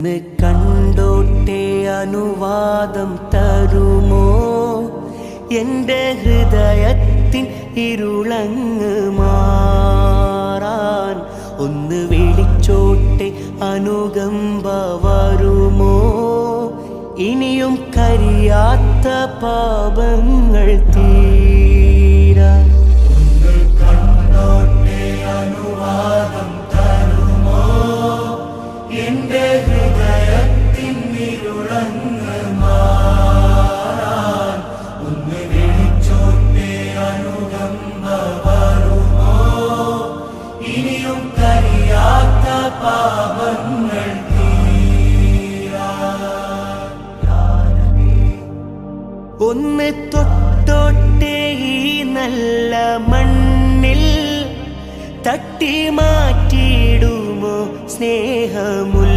ഒന്ന് കണ്ടോട്ടെ അനുവാദം തരുമോ എൻ്റെ ഹൃദയത്തിൻ ഇരുളങ്ങ് മാറാൻ ഒന്ന് വിളിച്ചോട്ടെ അനുകമ്പ വരുമോ ഇനിയും കരിയാത്ത പാപങ്ങൾ തീരാൻ അനുവാദം തരുമോ എൻ്റെ ഹൃദയത്തിൻ ഇരുളങ്ങ് മാറാൻ ഒന്ന് വിളിച്ചോട്ടെ അനുകമ്പ വരുമോ ഇനിയും കരിയാത്ത പാപങ്ങൾ തീരാൻ ഒന്ന് തൊട്ടോട്ടെ ഈ നല്ല മണ്ണിൽ തട്ടി മാറ്റിയിടുമോ സ്നേഹമുള്ള